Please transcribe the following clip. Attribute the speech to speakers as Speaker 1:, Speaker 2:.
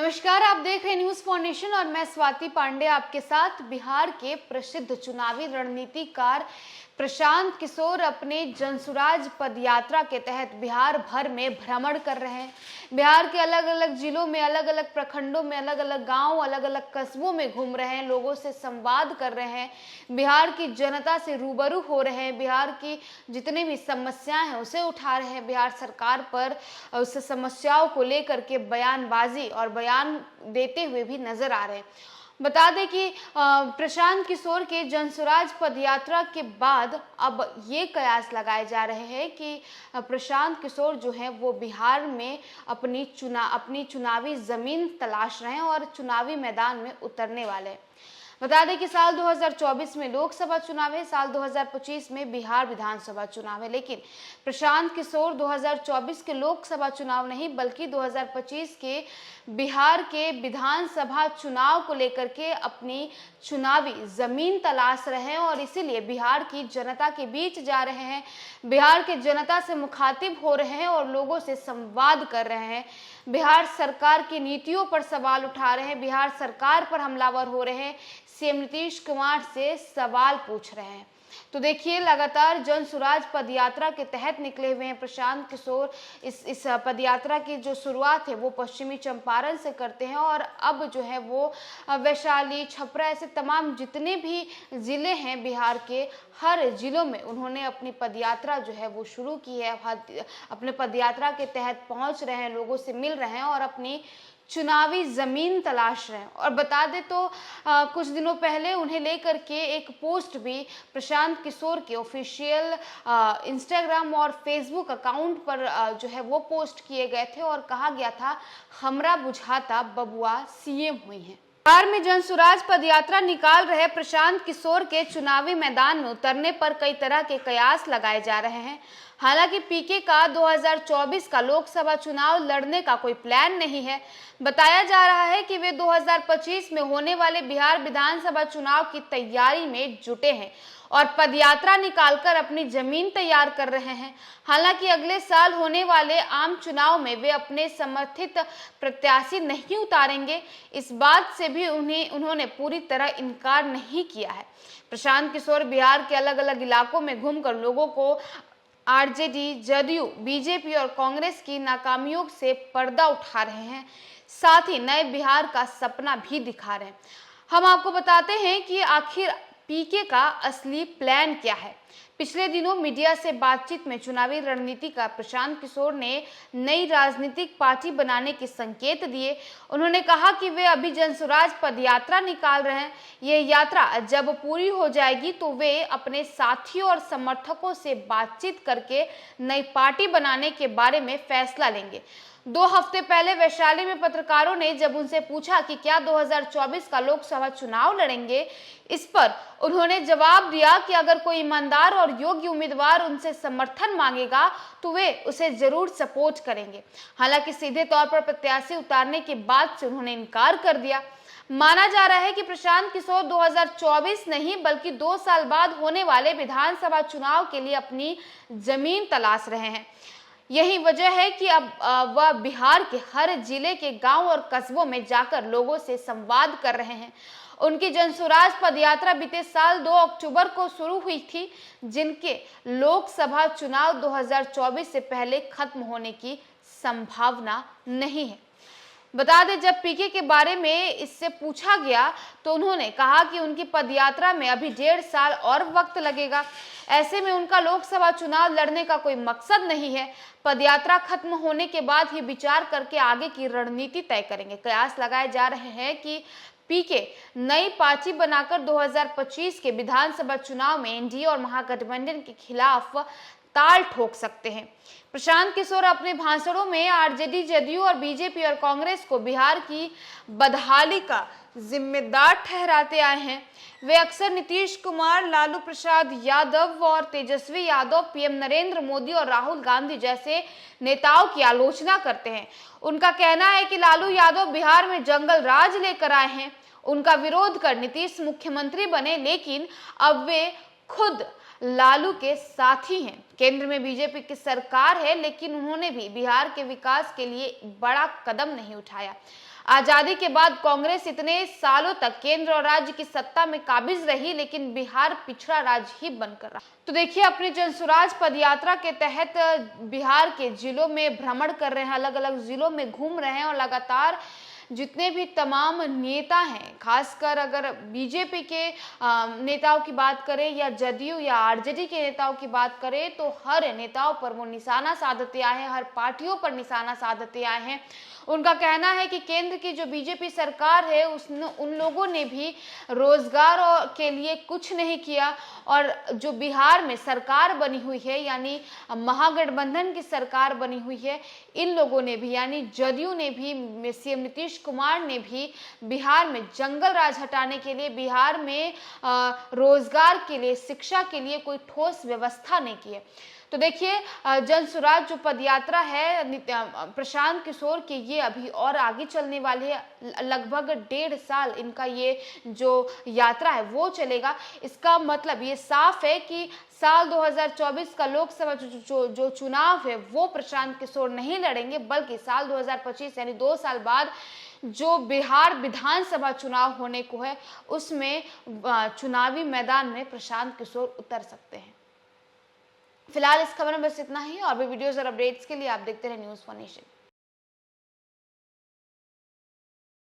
Speaker 1: नमस्कार, आप देख रहे हैं न्यूज फाउंडेशन और मैं स्वाति पांडे आपके साथ। बिहार के प्रसिद्ध चुनावी रणनीतिकार प्रशांत किशोर अपने जनसुराज पदयात्रा के तहत बिहार भर में भ्रमण कर रहे हैं। बिहार के अलग अलग जिलों में, अलग अलग प्रखंडों में, अलग अलग गांव, अलग अलग कस्बों में घूम रहे हैं, लोगों से संवाद कर रहे हैं, बिहार की जनता से रूबरू हो रहे हैं, बिहार की जितनी भी समस्याएं हैं उसे उठा रहे हैं, बिहार सरकार पर उस समस्याओं को लेकर के बयानबाजी और बयान देते हुए भी नजर आ रहे हैं। बता दें कि प्रशांत किशोर के जनसुराज पदयात्रा के बाद अब ये कयास लगाए जा रहे हैं कि प्रशांत किशोर जो है वो बिहार में अपनी चुनावी जमीन तलाश रहे हैं और चुनावी मैदान में उतरने वाले हैं। बता दें कि साल 2024 में लोकसभा चुनाव है, साल 2025 में बिहार विधानसभा चुनाव है, लेकिन प्रशांत किशोर 2024 के लोकसभा चुनाव नहीं बल्कि 2025 के बिहार के विधानसभा चुनाव को लेकर के अपनी चुनावी जमीन तलाश रहे हैं और इसीलिए बिहार की जनता के बीच जा रहे हैं, बिहार के जनता से मुखातिब हो रहे हैं और लोगों से संवाद कर रहे हैं, बिहार सरकार की नीतियों पर सवाल उठा रहे हैं, बिहार सरकार पर हमलावर हो रहे हैं, सीएम नीतीश कुमार से सवाल पूछ रहे हैं। तो देखिए, लगातार जनसुराज पदयात्रा के तहत निकले हुए हैं प्रशांत किशोर। इस पदयात्रा की जो शुरुआत है वो पश्चिमी चंपारण से करते हैं और अब जो है वो वैशाली, छपरा, ऐसे तमाम जितने भी जिले हैं बिहार के, हर जिलों में उन्होंने अपनी पदयात्रा जो है वो शुरू की है। अपने पदयात्रा के तहत पहुंच रहे हैं, लोगों से मिल रहे हैं और अपनी चुनावी जमीन तलाश रहे हैं। और बता दें तो कुछ दिनों पहले उन्हें लेकर के एक पोस्ट भी प्रशांत किशोर के ऑफिशियल इंस्टाग्राम और फेसबुक अकाउंट पर जो है वो पोस्ट किए गए थे और कहा गया था, हमरा बुझाता बबुआ सीएम हुई हैं। बिहार में जनसुराज पदयात्रा निकाल रहे प्रशांत किशोर के चुनावी मैदान में उतरने पर कई तरह के कयास लगाए जा रहे हैं। हालांकि पीके का 2024 का लोकसभा चुनाव लड़ने का कोई प्लान नहीं है। बताया जा रहा है कि वे 2025 में होने वाले बिहार विधानसभा चुनाव की तैयारी में जुटे हैं और पदयात्रा निकालकर अपनी जमीन तैयार कर रहे हैं। हालांकि अगले साल होने वाले आम चुनाव में वे अपने समर्थित प्रत्याशी नहीं उतारेंगे, इस बात से भी उन्होंने पूरी तरह इनकार नहीं किया है। प्रशांत किशोर बिहार के अलग अलग इलाकों में घूमकर लोगों को आरजेडी, जदयू, बीजेपी और कांग्रेस की नाकामियों से पर्दा उठा रहे हैं, साथ ही नए बिहार का सपना भी दिखा रहे हैं। हम आपको बताते हैं कि आखिर पीके का असली प्लान क्या है। पिछले दिनों मीडिया से बातचीत में चुनावी रणनीति का प्रशांत किशोर ने नई राजनीतिक पार्टी बनाने के संकेत दिए। उन्होंने कहा कि वे अभी जनसुराज पदयात्रा निकाल रहे हैं, ये यात्रा जब पूरी हो जाएगी तो वे अपने साथियों और समर्थकों से बातचीत करके नई पार्टी बनाने के बारे में फैसला लेंगे। 2 हफ्ते पहले वैशाली में पत्रकारों ने जब उनसे पूछा कि क्या 2024 का लोकसभा चुनाव लड़ेंगे, इस पर उन्होंने जवाब दिया कि अगर कोई ईमानदार और योग्य उम्मीदवार उनसे समर्थन मांगेगा तो वे उसे जरूर सपोर्ट करेंगे। हालांकि सीधे तौर पर प्रत्याशी उतारने के बाद से उन्होंने इनकार कर दिया। माना जा रहा है कि प्रशांत किशोर 2024 नहीं बल्कि 2 साल बाद होने वाले विधानसभा चुनाव के लिए अपनी जमीन तलाश रहे हैं। यही वजह है कि अब वह बिहार के हर जिले के गांव और कस्बों में जाकर लोगों से संवाद कर रहे हैं। उनकी जनसुराज पदयात्रा बीते साल 2 अक्टूबर को शुरू हुई थी, जिनके लोकसभा चुनाव 2024 से पहले खत्म होने की संभावना नहीं है। बता दें, जब पीके के बारे में इससे पूछा गया तो उन्होंने कहा कि उनकी पदयात्रा में अभी 1.5 साल और वक्त लगेगा। ऐसे में उनका लोकसभा चुनाव लड़ने का कोई मकसद नहीं है। पदयात्रा खत्म होने के बाद ही विचार करके आगे की रणनीति तय करेंगे। कयास लगाए जा रहे हैं कि पीके नई पार्टी बनाकर 2025 के विधानसभा चुनाव में एनडीए और महागठबंधन के खिलाफ ताल ठोक सकते हैं। प्रशांत किशोर अपने भाषणों में आरजेडी, जदयू और बीजेपी और कांग्रेस को बिहार की बदहाली का जिम्मेदार ठहराते आए हैं। वे अक्सर नीतीश कुमार, लालू प्रसाद यादव और तेजस्वी यादव, पीएम नरेंद्र मोदी और राहुल गांधी जैसे नेताओं की आलोचना करते हैं। उनका कहना है कि लालू यादव बिहार में जंगल राज लेकर आए हैं। उनका विरोध कर नीतीश मुख्यमंत्री बने, लेकिन अब वे खुद लालू के साथी हैं। केंद्र में बीजेपी की सरकार है, लेकिन उन्होंने भी बिहार के विकास के लिए बड़ा कदम नहीं उठाया। आजादी के बाद कांग्रेस इतने सालों तक केंद्र और राज्य की सत्ता में काबिज रही, लेकिन बिहार पिछड़ा राज्य ही बनकर रहा। तो देखिए, अपनी जनसुराज पदयात्रा के तहत बिहार के जिलों में भ्रमण कर रहे हैं, अलग अलग जिलों में घूम रहे हैं और लगातार जितने भी तमाम नेता हैं, खासकर अगर बीजेपी के नेताओं की बात करें या जदयू या आरजेडी के नेताओं की बात करें, तो हर नेताओं पर वो निशाना साधते आए हैं, हर पार्टियों पर निशाना साधते आए हैं। उनका कहना है कि केंद्र की जो बीजेपी सरकार है उन लोगों ने भी रोजगार के लिए कुछ नहीं किया, और जो बिहार में सरकार बनी हुई है, यानी महागठबंधन की सरकार बनी हुई है, इन लोगों ने भी, यानी जदयू ने भी, सीएम नीतीश कुमार ने भी बिहार में जंगल राज हटाने के लिए, बिहार में रोजगार के लिए, शिक्षा के लिए कोई ठोस व्यवस्था नहीं की है। तो देखिए, जनसुराज जो पदयात्रा है प्रशांत किशोर की, ये अभी और आगे चलने वाली है। लगभग 1.5 साल इनका ये जो यात्रा है वो चलेगा। इसका मतलब ये साफ है कि साल 2024 का लोकसभा जो चुनाव है वो प्रशांत किशोर नहीं लड़ेंगे, बल्कि साल 2025 यानी 2 साल बाद जो बिहार विधानसभा चुनाव होने को है, उसमें चुनावी मैदान में प्रशांत किशोर उतर सकते हैं। फिलहाल इस खबर में बस इतना ही, और भी वीडियोस और अपडेट्स के लिए आप देखते रहे न्यूज़ फॉर नेशन।